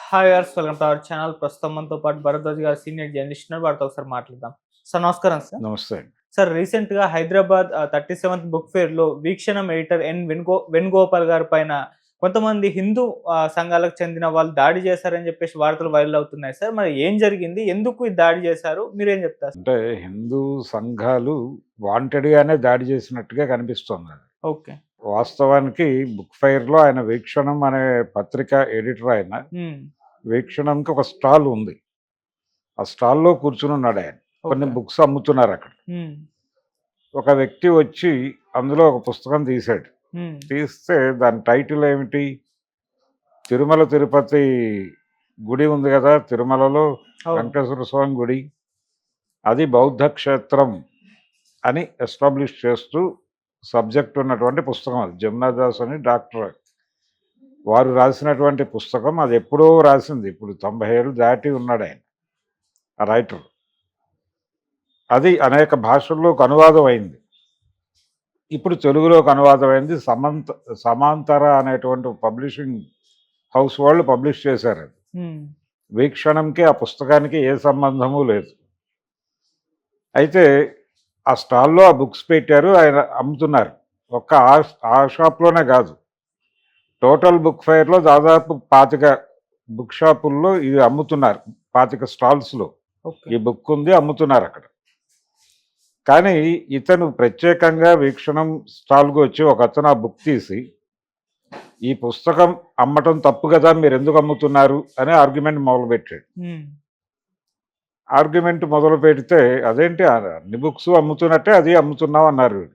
Hi viewers, welcome to our channel. ప్రస్తుతం మనతో పాటు భరద్వాజ్ గారు సీనియర్ జర్నలిస్ట్ ఉన్నారు. వారితో ఒకసారి మాట్లాడదాం. సార్ నమస్కారం సార్. నమస్తే అండి. సార్ రీసెంట్‌గా హైదరాబాద్ 37th బుక్ ఫెయిర్‌లో వీక్షణం ఎడిటర్ వేణుగోపాల్ గారి పైన కొంతమంది హిందూ సంఘాలకు చెందిన వాళ్ళు దాడి చేశారని చెప్పేసి వార్తలు వైరల్ అవుతున్నాయి సార్. మరి ఏం జరిగింది? ఎందుకు ఈ దాడి చేశారు? మీరేం చెప్తారు? అంటే హిందూ సంఘాలు వాంటెడ్‌గానే దాడి చేసినట్టుగా కనిపిస్తోంది. ఓకే. వాస్తవానికి బుక్ ఫెయిర్‌లో ఆయన 'వీక్షణం' అనే పత్రిక ఎడిటర్ ఆయన. హ్మ్. 'వీక్షణం'కి ఒక స్టాల్ ఉంది. ఆ స్టాల్‌లో కూర్చునున్నాడు ఆయన. కొన్ని ఓకే. బుక్స్ అమ్ముతున్నారు అక్కడ. హ్మ్. ఒక వ్యక్తి వచ్చి అందులో ఒక పుస్తకం తీశాడు. హ్మ్. తీస్తే దాని టైటిల్ ఏమిటి? తిరుమల తిరుపతి గుడి ఉంది కదా! తిరుమలలో అవును. వెంకటేశ్వర స్వామి గుడి. అది బౌద్ధ క్షేత్రం అని ఎస్టాబ్లిష్ చేస్తూ సబ్జెక్ట్ ఉన్నటువంటి పుస్తకం అది. జమునాదాస్ అని డాక్టర్ వారు రాసినటువంటి పుస్తకం. అది ఎప్పుడో రాసింది. ఇప్పుడు 90 ఏళ్ళు దాటి ఉన్నాడు ఆయన, ఆ రైటర్. అది అనేక భాషల్లోకి అనువాదం అయింది. ఇప్పుడు తెలుగులోకి అనువాదం అయింది. సమాంతర అనేటువంటి పబ్లిషింగ్ హౌస్ వాళ్ళు పబ్లిష్ చేశారు అది. హ్మ్. వీక్షణంకి ఆ పుస్తకానికి ఏ సంబంధము లేదు. అయితే ఆ స్టాల్‌లో ఆ బుక్స్ పెట్టారు. ఆయన అమ్ముతున్నారు. ఒక్క ఆ షాప్‌లోనే కాదు. టోటల్ బుక్ ఫెయిర్‌లో దాదాపు 25 బుక్ షాపుల్లో ఇది అమ్ముతున్నారు. 25 స్టాల్స్‌లో ఓకే. ఈ బుక్ ఉంది, అమ్ముతున్నారక్కడ. కానీ ఇతను ప్రత్యేకంగా వీక్షణం స్టాల్‌కి వచ్చి ఒకతను ఆ బుక్ తీసి, "ఈ పుస్తకం అమ్మటం తప్పు కదా! మీరెందుకు అమ్ముతున్నారు?" అని ఆర్గ్యుమెంట్ మొదలుపెట్టాడు. హ్మ్. ఆర్గ్యుమెంట్ మొదలుపెడితే, "అదేంటి అన్ని బుక్సు అమ్ముతున్నట్టే అది అమ్ముతున్నాం" అన్నారు వీళ్ళు.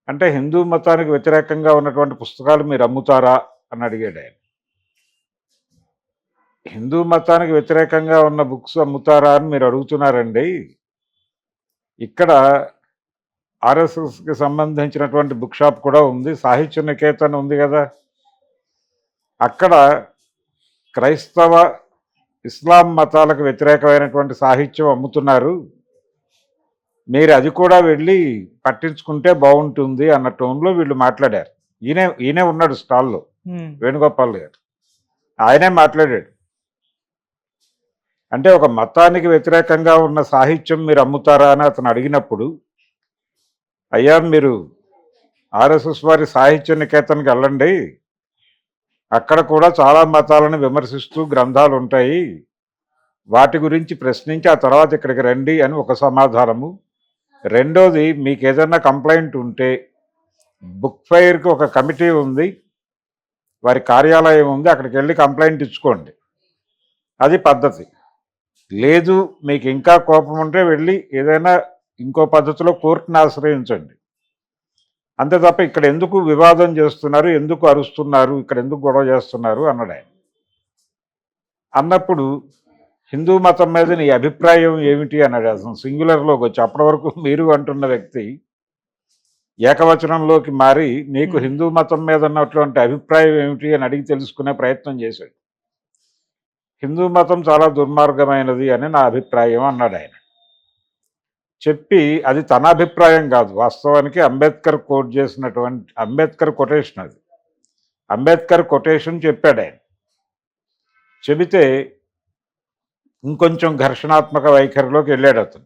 అంటే హిందూ మతానికి వ్యతిరేకంగా ఉన్నటువంటి పుస్తకాలు మీరు అమ్ముతారా అని అడిగాడు ఆయన. హిందూ మతానికి వ్యతిరేకంగా ఉన్న బుక్స్ అమ్ముతారా అని మీరు అడుగుతున్నారండి. ఇక్కడ ఆర్ఎస్ఎస్కి సంబంధించినటువంటి బుక్ షాప్ కూడా ఉంది, సాహిత్య నికేతన్ ఉంది కదా, అక్కడ క్రైస్తవ ఇస్లాం మతాలకు వ్యతిరేకమైనటువంటి సాహిత్యం అమ్ముతున్నారు, మీరు అది కూడా వెళ్ళి పట్టించుకుంటే బాగుంటుంది అన్న టోన్లో వీళ్ళు మాట్లాడారు. ఈయనే ఉన్నాడు స్టాల్లో, హ్మ్. వేణుగోపాల్ గారు. ఆయనే మాట్లాడాడు. అంటే ఒక మతానికి వ్యతిరేకంగా ఉన్న సాహిత్యం మీరు అమ్ముతారా అని అతను అడిగినప్పుడు, అయ్యా మీరు ఆర్ఎస్ఎస్ వారి సాహిత్య నికేతన్కి వెళ్ళండి, అక్కడ కూడా చాలా మతాలను విమర్శిస్తూ గ్రంథాలు ఉంటాయి, వాటి గురించి ప్రశ్నించి ఆ తర్వాత ఇక్కడికి రండి అని ఒక సమాధానము. రెండోది, మీకు ఏదైనా కంప్లైంట్ ఉంటే బుక్ ఫెయిర్కి ఒక కమిటీ ఉంది, వారి కార్యాలయం ఉంది, అక్కడికి వెళ్ళి కంప్లైంట్ ఇచ్చుకోండి, అది పద్ధతి. లేదు మీకు ఇంకా కోపం ఉంటే వెళ్ళి ఏదైనా ఇంకో పద్ధతిలో కోర్టును ఆశ్రయించండి, అంతే తప్ప ఇక్కడ ఎందుకు వివాదం చేస్తున్నారు, ఎందుకు అరుస్తున్నారు, ఇక్కడ ఎందుకు గొడవ చేస్తున్నారు అన్నాడు ఆయన. అన్నప్పుడు హిందూ మతం మీద నీ అభిప్రాయం ఏమిటి అన్నాడు. అసలు సింగులర్లోకి వచ్చి, అప్పటి వరకు మీరు అంటున్న వ్యక్తి ఏకవచనంలోకి మారి నీకు హిందూ మతం మీద ఉన్నటువంటి అభిప్రాయం ఏమిటి అని అడిగి తెలుసుకునే ప్రయత్నం చేశాడు. హిందూ మతం చాలా దుర్మార్గమైనది అని నా అభిప్రాయం అన్నాడు ఆయన. చెప్పి, అది తన అభిప్రాయం కాదు, వాస్తవానికి అంబేద్కర్ కోట్ చేసినటువంటి అంబేద్కర్ కొటేషన్ అది. అంబేద్కర్ కొటేషన్ చెప్పాడు ఆయన. చెబితే ఇంకొంచెం ఘర్షణాత్మక వైఖరిలోకి వెళ్ళాడు అతను.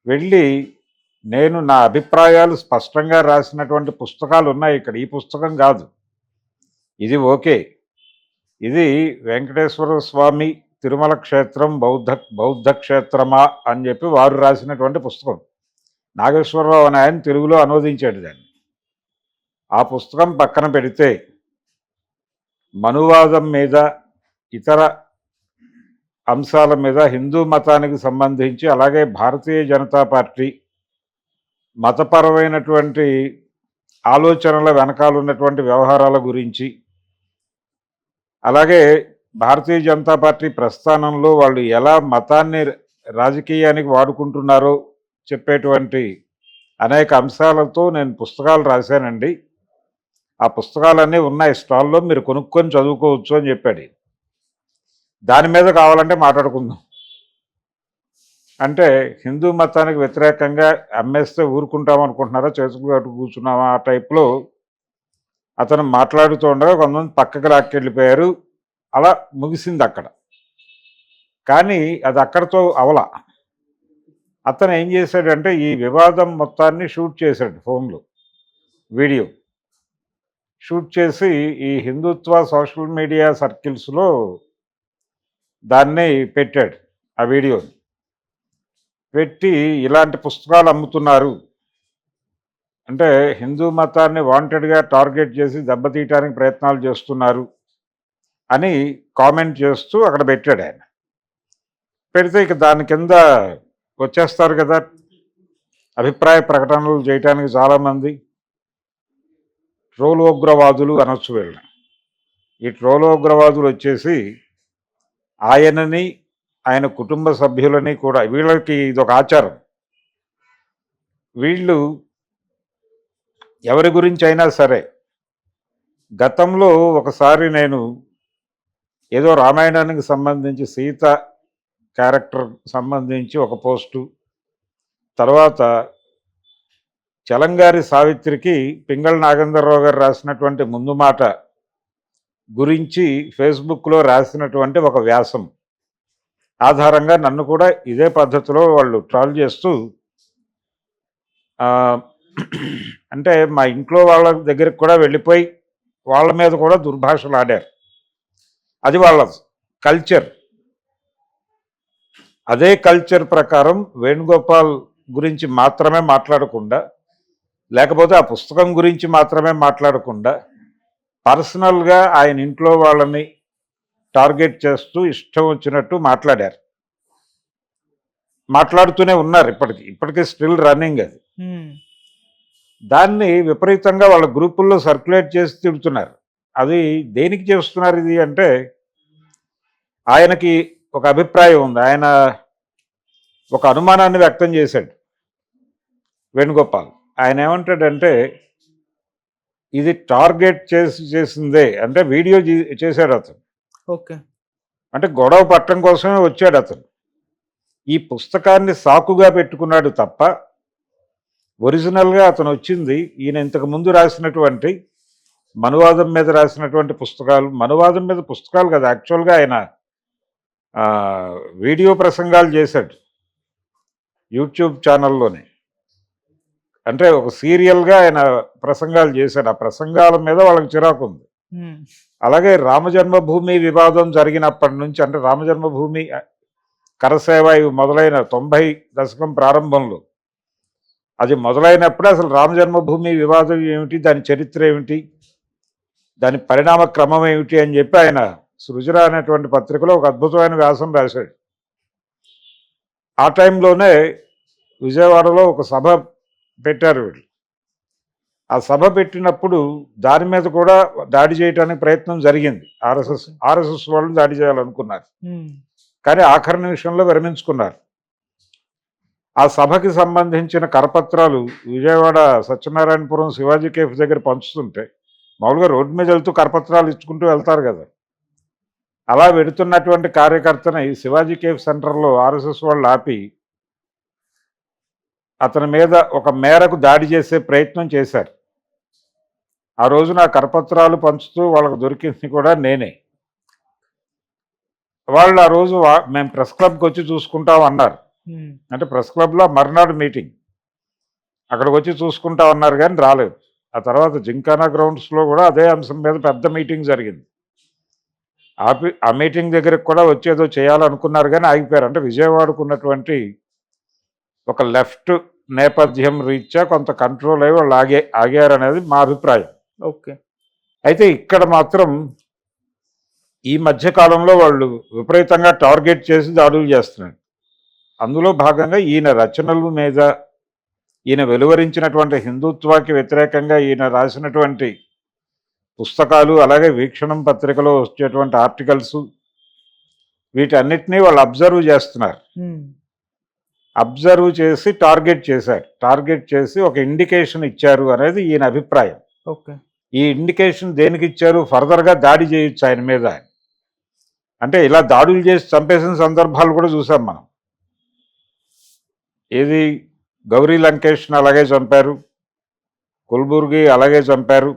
వెళ్ళి, నేను నా అభిప్రాయాలు స్పష్టంగా రాసినటువంటి పుస్తకాలు ఉన్నాయి ఇక్కడ, ఈ పుస్తకం కాదు, ఇది ఓకే, ఇది వెంకటేశ్వర స్వామి తిరుమల క్షేత్రం బౌద్ధ క్షేత్రమా అని చెప్పి వారు రాసినటువంటి పుస్తకం. నాగేశ్వరరావు అని ఆయన తెలుగులో అనువదించాడు దాన్ని. ఆ పుస్తకం పక్కన పెడితే మనువాదం మీద, ఇతర అంశాల మీద, హిందూ మతానికి సంబంధించి, అలాగే భారతీయ జనతా పార్టీ మతపరమైనటువంటి ఆలోచనల వెనకాల ఉన్నటువంటి వ్యవహారాల గురించి, అలాగే భారతీయ జనతా పార్టీ ప్రస్థానంలో వాళ్ళు ఎలా మతాన్ని రాజకీయానికి వాడుకుంటున్నారో చెప్పేటువంటి అనేక అంశాలతో నేను పుస్తకాలు రాశానండి, ఆ పుస్తకాలన్నీ ఉన్నాయి స్టాల్లో, మీరు కొనుక్కొని చదువుకోవచ్చు అని చెప్పాడు. దాని మీద కావాలంటే మాట్లాడుకుందాం అంటే, హిందూ మతానికి వ్యతిరేకంగా అమ్మేస్తే ఊరుకుంటామనుకుంటున్నారా, చేతులు కట్టు కూర్చున్నామా ఆ టైప్లో అతను మాట్లాడుతూ ఉండగా కొంతమంది పక్కకి లాక్కెళ్ళిపోయారు. అలా ముగిసింది అక్కడ. కానీ అది అక్కడితో అవలా. అతను ఏం చేశాడంటే ఈ వివాదం మొత్తాన్ని షూట్ చేశాడు ఫోన్లో, వీడియో షూట్ చేసి ఈ హిందుత్వ సోషల్ మీడియా సర్కిల్స్లో దాన్ని పెట్టాడు. ఆ వీడియోని పెట్టి ఇలాంటి పుస్తకాలు అమ్ముతున్నారు అంటే హిందూ మతాన్ని వాంటెడ్గా టార్గెట్ చేసి దెబ్బతీయటానికి ప్రయత్నాలు చేస్తున్నారు అని కామెంట్ చేస్తూ అక్కడ పెట్టాడు ఆయన. పెడితే ఇక దాని కింద వచ్చేస్తారు కదా అభిప్రాయ ప్రకటనలు చేయటానికి చాలామంది ట్రోలోగ్రవాదులు అనొచ్చు వీళ్ళని. ఈ ట్రోలోగ్రవాదులు వచ్చేసి ఆయనని ఆయన కుటుంబ సభ్యులని కూడా, వీళ్ళకి ఇదొక ఆచారం, వీళ్ళు ఎవరి గురించి అయినా సరే, గతంలో ఒకసారి నేను ఏదో రామాయణానికి సంబంధించి సీత క్యారెక్టర్ సంబంధించి ఒక పోస్టు, తర్వాత చలంగారి సావిత్రికి పింగళ నాగేంద్రరావు గారు రాసినటువంటి ముందు మాట గురించి ఫేస్బుక్లో రాసినటువంటి ఒక వ్యాసం ఆధారంగా నన్ను కూడా ఇదే పద్ధతిలో వాళ్ళు ట్రాల్ చేస్తూ అంటే మా ఇంట్లో వాళ్ళ దగ్గరికి కూడా వెళ్ళిపోయి వాళ్ళ మీద కూడా దుర్భాషలు ఆడారు. అది వాళ్ళ కల్చర్. అదే కల్చర్ ప్రకారం వేణుగోపాల్ గురించి మాత్రమే మాట్లాడకుండా, లేకపోతే ఆ పుస్తకం గురించి మాత్రమే మాట్లాడకుండా, పర్సనల్గా ఆయన ఇంట్లో వాళ్ళని టార్గెట్ చేస్తూ ఇష్టం వచ్చినట్టు మాట్లాడారు. మాట్లాడుతూనే ఉన్నారు ఇప్పటికీ స్టిల్ రన్నింగ్ అది. దాన్ని విపరీతంగా వాళ్ళ గ్రూపుల్లో సర్క్యులేట్ చేసి తిడుతున్నారు. అది దేనికి చేస్తున్నారు ఇది అంటే, ఆయనకి ఒక అభిప్రాయం ఉంది. ఆయన ఒక అనుమానాన్ని వ్యక్తం చేశాడు వేణుగోపాల్. ఆయన ఏమంటాడంటే ఇది టార్గెట్ చేసిందే అంటే వీడియో చేశాడు అతను. ఓకే, అంటే గొడవ పట్టడం కోసమే వచ్చాడు అతను. ఈ పుస్తకాన్ని సాకుగా పెట్టుకున్నాడు తప్ప ఒరిజినల్గా అతను వచ్చింది ఈయన ఇంతకు ముందు రాసినటువంటి మనువాదం మీద రాసినటువంటి పుస్తకాలు, మనువాదం మీద పుస్తకాలు కదా, యాక్చువల్గా ఆయన వీడియో ప్రసంగాలు చేశాడు యూట్యూబ్ ఛానల్లోనే. అంటే ఒక సీరియల్గా ఆయన ప్రసంగాలు చేశాడు. ఆ ప్రసంగాల మీద వాళ్ళకి చిరాకు ఉంది. అలాగే రామజన్మభూమి వివాదం జరిగినప్పటి నుంచి, అంటే రామజన్మభూమి కరసేవ ఇవి మొదలైన 90 దశకం ప్రారంభంలో అది మొదలైనప్పుడే అసలు రామజన్మభూమి వివాదం ఏమిటి, దాని చరిత్ర ఏమిటి, దాని పరిణామ క్రమం ఏమిటి అని చెప్పి ఆయన సృజన అనేటువంటి పత్రికలో ఒక అద్భుతమైన వ్యాసం రాశాడు. ఆ టైంలోనే విజయవాడలో ఒక సభ పెట్టారు వీళ్ళు. ఆ సభ పెట్టినప్పుడు దాని మీద కూడా దాడి చేయడానికి ప్రయత్నం జరిగింది. ఆర్ఎస్ఎస్ వాళ్ళు దాడి చేయాలనుకున్నారు, కానీ ఆఖరి నిమిషంలో విరమించుకున్నారు. ఆ సభకి సంబంధించిన కరపత్రాలు విజయవాడ సత్యనారాయణపురం శివాజీ కేఫ్ దగ్గర పంచుతుంటే, మామూలుగా రోడ్డు మీద వెళ్తూ కరపత్రాలు ఇచ్చుకుంటూ వెళ్తారు కదా, అలా వెడుతున్నటువంటి కార్యకర్తని శివాజీ కేఫ్ సెంటర్లో ఆర్ఎస్ఎస్ వాళ్ళు ఆపి అతని మీద ఒక మేరకు దాడి చేసే ప్రయత్నం చేశారు. ఆ రోజున ఆ కరపత్రాలు పంచుతూ వాళ్ళకు దొరికింది కూడా నేనే. వాళ్ళు ఆ రోజు మేము ప్రెస్ క్లబ్కి వచ్చి చూసుకుంటాం అన్నారు. అంటే ప్రెస్ క్లబ్లో మర్నాడు మీటింగ్, అక్కడికి వచ్చి చూసుకుంటా ఉన్నారు కానీ రాలేదు. ఆ తర్వాత జింకానా గ్రౌండ్స్లో కూడా అదే అంశం మీద పెద్ద మీటింగ్ జరిగింది. ఆ మీటింగ్ దగ్గరికి కూడా వచ్చేదో చేయాలనుకున్నారు కానీ ఆగిపోయారు. అంటే విజయవాడకు ఉన్నటువంటి ఒక లెఫ్ట్ నేపథ్యం రీత్యా కొంత కంట్రోల్ అయ్యి వాళ్ళు ఆగారు అనేది మా అభిప్రాయం. ఓకే, అయితే ఇక్కడ మాత్రం ఈ మధ్య కాలంలో వాళ్ళు విపరీతంగా టార్గెట్ చేసి దాడులు చేస్తున్నారు. అందులో భాగంగా ఈయన రచనల మీద, ఈయన వెలువరించినటువంటి హిందుత్వాకి వ్యతిరేకంగా ఈయన రాసినటువంటి పుస్తకాలు, అలాగే వీక్షణం పత్రికలో వచ్చేటువంటి ఆర్టికల్స్, వీటన్నిటినీ వాళ్ళు అబ్జర్వ్ చేస్తున్నారు. అబ్జర్వ్ చేసి టార్గెట్ చేశారు. టార్గెట్ చేసి ఒక ఇండికేషన్ ఇచ్చారు అనేది ఈయన అభిప్రాయం. ఓకే, ఈ ఇండికేషన్ దేనికి ఇచ్చారు? ఫర్దర్గా దాడి చేయొచ్చు ఆయన మీద. అంటే ఇలా దాడులు చేసి చంపేసిన సందర్భాలు కూడా చూసాం మనం. ఏది గౌరీ లంకేష్ని అలాగే చంపారు, కుల్బుర్గి అలాగే చంపారు.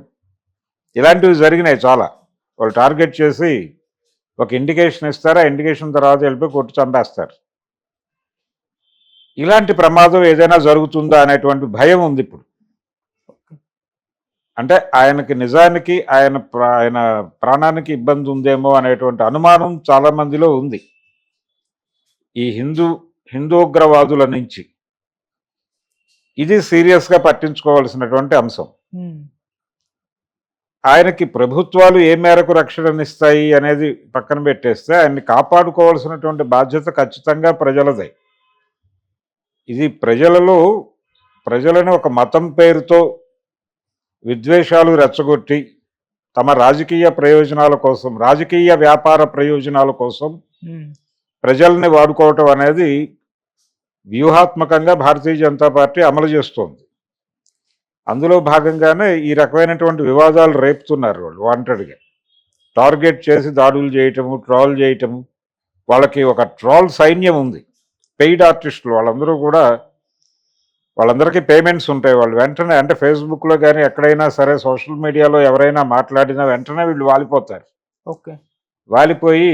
ఇలాంటివి జరిగినాయి చాలా. వాళ్ళు టార్గెట్ చేసి ఒక ఇండికేషన్ ఇస్తారు, ఆ ఇండికేషన్ తర్వాత వెళ్ళిపోయి కొట్టి చంపేస్తారు. ఇలాంటి ప్రమాదం ఏదైనా జరుగుతుందా అనేటువంటి భయం ఉంది ఇప్పుడు. అంటే ఆయనకి నిజానికి ఆయన ప్రాణానికి ఇబ్బంది ఉందేమో అనేటువంటి అనుమానం చాలా మందిలో ఉంది. ఈ హిందూగ్రవాదుల నుంచి ఇది సీరియస్గా పట్టించుకోవాల్సినటువంటి అంశం. ఆయనకి ప్రభుత్వాలు ఏ మేరకు రక్షణనిస్తాయి అనేది పక్కన పెట్టేస్తే ఆయన్ని కాపాడుకోవాల్సినటువంటి బాధ్యత ఖచ్చితంగా ప్రజలదే. ఇది ప్రజలను ఒక మతం పేరుతో విద్వేషాలు రెచ్చగొట్టి తమ రాజకీయ ప్రయోజనాల కోసం, రాజకీయ వ్యాపార ప్రయోజనాల కోసం ప్రజల్ని వాడుకోవటం అనేది వ్యూహాత్మకంగా భారతీయ జనతా పార్టీ అమలు చేస్తోంది. అందులో భాగంగానే ఈ రకమైనటువంటి వివాదాలు రేపుతున్నారు వాళ్ళు వాంటెడ్గా. టార్గెట్ చేసి దాడులు చేయటము, ట్రాల్ చేయటము. వాళ్ళకి ఒక ట్రాల్ సైన్యం ఉంది, పెయిడ్ ఆర్టిస్టులు. వాళ్ళందరికీ పేమెంట్స్ ఉంటాయి. వాళ్ళు వెంటనే, అంటే ఫేస్బుక్లో కానీ ఎక్కడైనా సరే సోషల్ మీడియాలో ఎవరైనా మాట్లాడినా వెంటనే వీళ్ళు వాలిపోతారు. వాలిపోయి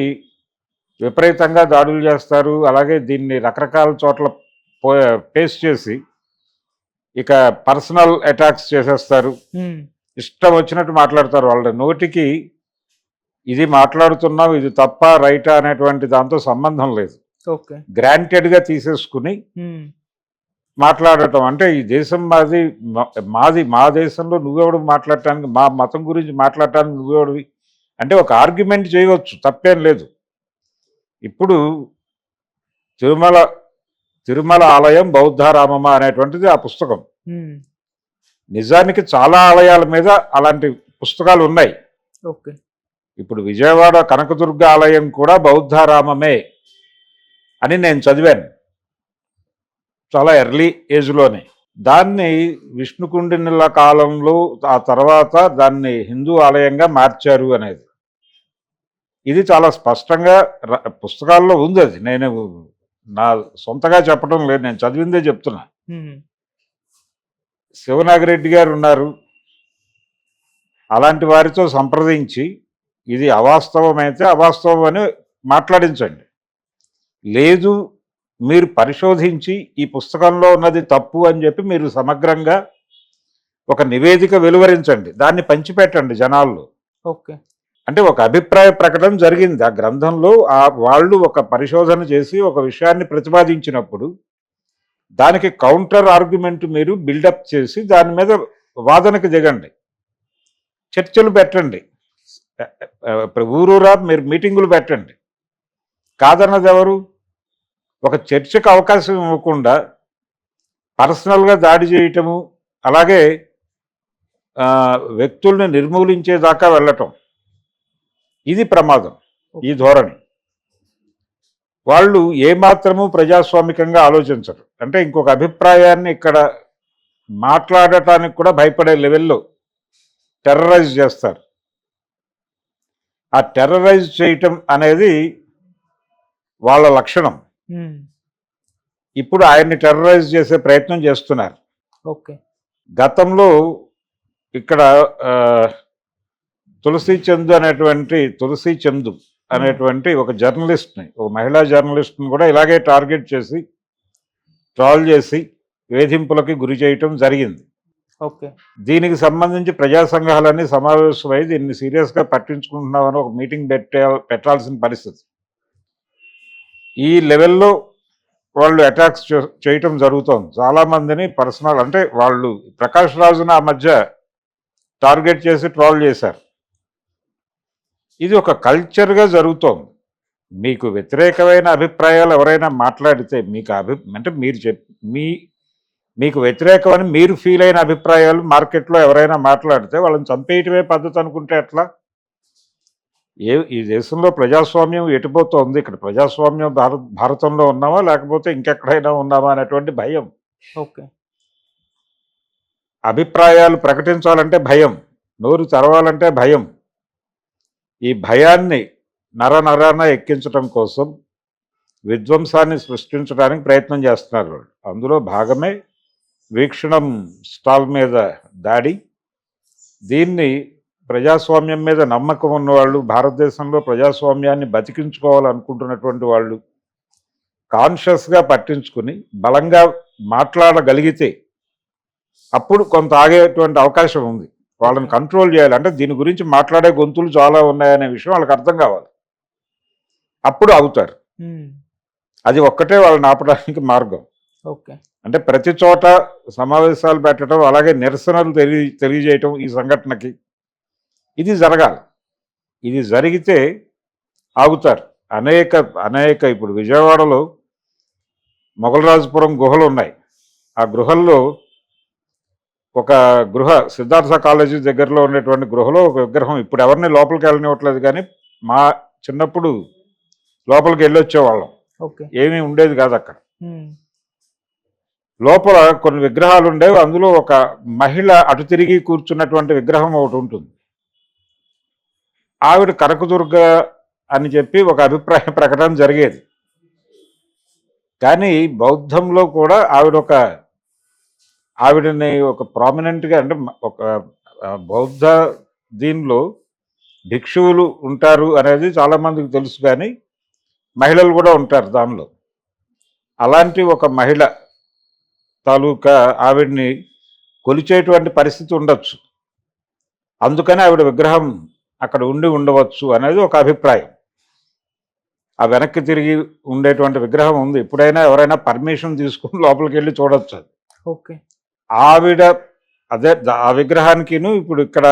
విపరీతంగా దాడులు చేస్తారు. అలాగే దీన్ని రకరకాల చోట్ల పేస్ట్ చేసి ఇక పర్సనల్ అటాక్స్ చేసేస్తారు. ఇష్టం వచ్చినట్టు మాట్లాడతారు. వాళ్ళ నోటికి ఇది మాట్లాడుతున్నావు, ఇది తప్ప రైటా అనేటువంటి దాంతో సంబంధం లేదు. గ్రాంటెడ్గా తీసేసుకుని మాట్లాడటం. అంటే ఈ దేశం మాది, మా దేశంలో నువ్వెవడు మాట్లాడటానికి, మా మతం గురించి మాట్లాడటానికి నువ్వెవడివి అంటే ఒక ఆర్గ్యుమెంట్ చేయవచ్చు, తప్పేం లేదు. ఇప్పుడు తిరుమల ఆలయం బౌద్ధారామమా అనేటువంటిది ఆ పుస్తకం. నిజానికి చాలా ఆలయాల మీద అలాంటి పుస్తకాలు ఉన్నాయి. ఇప్పుడు విజయవాడ కనకదుర్గ ఆలయం కూడా బౌద్ధారామమే అని నేను చదివాను చాలా ఎర్లీ ఏజ్లోనే. దాన్ని విష్ణుకుండినుల కాలంలో ఆ తర్వాత దాన్ని హిందూ ఆలయంగా మార్చారు అనేది ఇది చాలా స్పష్టంగా పుస్తకాల్లో ఉంది. అది నేను నా సొంతగా చెప్పడం లేదు, నేను చదివిందే చెప్తున్నా. శివనాగిరెడ్డి గారు ఉన్నారు, అలాంటి వారితో సంప్రదించి ఇది అవాస్తవమైతే అవాస్తవం అని మాట్లాడించండి. లేదు మీరు పరిశోధించి ఈ పుస్తకంలో ఉన్నది తప్పు అని చెప్పి మీరు సమగ్రంగా ఒక నివేదిక వెలువరించండి, దాన్ని పంచిపెట్టండి జనాల్లో. అంటే ఒక అభిప్రాయ ప్రకటన జరిగింది ఆ గ్రంథంలో. వాళ్ళు ఒక పరిశోధన చేసి ఒక విషయాన్ని ప్రతిపాదించినప్పుడు దానికి కౌంటర్ ఆర్గ్యుమెంట్ మీరు బిల్డప్ చేసి దాని మీద వాదనకు దిగండి, చర్చలు పెట్టండి, ఊరూరా మీరు మీటింగులు పెట్టండి. కాదన్నది ఎవరు? ఒక చర్చకు అవకాశం ఇవ్వకుండా పర్సనల్గా దాడి చేయటము, అలాగే వ్యక్తుల్ని నిర్మూలించేదాకా వెళ్ళటం, ఇది ప్రమాదం. ఈ ధోరణి వాళ్ళు ఏమాత్రము ప్రజాస్వామికంగా ఆలోచించరు. అంటే ఇంకొక అభిప్రాయాన్ని ఇక్కడ మాట్లాడటానికి కూడా భయపడే లెవెల్లో టెర్రరైజ్ చేస్తారు. ఆ టెర్రరైజ్ చేయటం అనేది వాళ్ళ లక్షణం. ఇప్పుడు ఆయన్ని టెర్రరైజ్ చేసే ప్రయత్నం చేస్తున్నారు. గతంలో ఇక్కడ తులసి చందు అనేటువంటి ఒక జర్నలిస్ట్ని, ఒక మహిళా జర్నలిస్ట్ని కూడా ఇలాగే టార్గెట్ చేసి ట్రాల్ చేసి వేధింపులకి గురి చేయటం జరిగింది. దీనికి సంబంధించి ప్రజా సంఘాలన్నీ సమావేశమై దీన్ని సీరియస్గా పట్టించుకుంటున్నామని ఒక మీటింగ్ పెట్టాల్సిన పరిస్థితి. ఈ లెవెల్లో వాళ్ళు అటాక్స్ చేయటం జరుగుతోంది. చాలామందిని పర్సనల్, అంటే వాళ్ళు ప్రకాష్ రాజును ఆ మధ్య టార్గెట్ చేసి ట్రాల్ చేశారు. ఇది ఒక కల్చర్గా జరుగుతోంది. మీకు వ్యతిరేకమైన అభిప్రాయాలు ఎవరైనా మాట్లాడితే అంటే మీకు వ్యతిరేకమని మీరు ఫీల్ అయిన అభిప్రాయాలు మార్కెట్లో ఎవరైనా మాట్లాడితే వాళ్ళని చంపేయటమే పద్ధతి అనుకుంటే ఎట్లా? ఈ దేశంలో ప్రజాస్వామ్యం ఎటుపోతోంది? ఇక్కడ ప్రజాస్వామ్యం భారతంలో ఉన్నామా లేకపోతే ఇంకెక్కడైనా ఉన్నామా అనేటువంటి భయం. అభిప్రాయాలు ప్రకటించాలంటే భయం, నోరు తెరవాలంటే భయం. ఈ భయాన్ని నరాన ఎక్కించడం కోసం విధ్వంసాన్ని సృష్టించడానికి ప్రయత్నం చేస్తున్నారు. అందులో భాగమే వీక్షణం స్టాల్ మీద దాడి. దీన్ని ప్రజాస్వామ్యం మీద నమ్మకం ఉన్నవాళ్ళు, భారతదేశంలో ప్రజాస్వామ్యాన్ని బతికించుకోవాలనుకుంటున్నటువంటి వాళ్ళు కాన్షియస్గా పట్టించుకుని బలంగా మాట్లాడగలిగితే అప్పుడు కొంత ఆగేటువంటి అవకాశం ఉంది. వాళ్ళని కంట్రోల్ చేయాలి. అంటే దీని గురించి మాట్లాడే గొంతులు చాలా ఉన్నాయనే విషయం వాళ్ళకి అర్థం కావాలి. అప్పుడు ఆగుతారు. అది ఒక్కటే వాళ్ళని ఆపడానికి మార్గం. ఓకే. అంటే ప్రతి చోట సమావేశాలు పెట్టడం, అలాగే నిరసనలు తెలియజేయటం ఈ సంఘటనకి ఇది జరగాలి. ఇది జరిగితే ఆగుతారు. అనేక ఇప్పుడు విజయవాడలో మొగలరాజపురం గుహలు ఉన్నాయి. ఆ గృహల్లో ఒక సిద్ధార్థ కాలేజీ దగ్గరలో ఉన్నటువంటి గృహలో ఒక విగ్రహం, ఇప్పుడు ఎవరిని లోపలికి వెళ్ళనివ్వట్లేదు, కానీ మా చిన్నప్పుడు లోపలికి వెళ్ళొచ్చేవాళ్ళం. ఓకే. ఏమీ ఉండేది కాదు అక్కడ. లోపల కొన్ని విగ్రహాలు ఉండేవి. అందులో ఒక మహిళ అటు తిరిగి కూర్చున్నటువంటి విగ్రహం ఒకటి ఉంటుంది. ఆవిడ కనకదుర్గ అని చెప్పి ఒక అభిప్రాయ ప్రకటన జరిగేది. కానీ బౌద్ధంలో కూడా ఆవిడని ఒక ప్రామినెంట్గా, అంటే ఒక బౌద్ధ దీనిలో భిక్షువులు ఉంటారు అనేది చాలామందికి తెలుసు, కానీ మహిళలు కూడా ఉంటారు దానిలో. అలాంటి ఒక మహిళ తాలూకా ఆవిడ్ని కొలిచేటువంటి పరిస్థితి ఉండొచ్చు. అందుకని ఆవిడ విగ్రహం అక్కడ ఉండవచ్చు అనేది ఒక అభిప్రాయం. ఆ వెనక్కి తిరిగి ఉండేటువంటి విగ్రహం ఉంది. ఎప్పుడైనా ఎవరైనా పర్మిషన్ తీసుకుని లోపలికి వెళ్ళి చూడొచ్చు అది. ఓకే. ఆవిడ ఆ విగ్రహానికిను ఇప్పుడు ఇక్కడ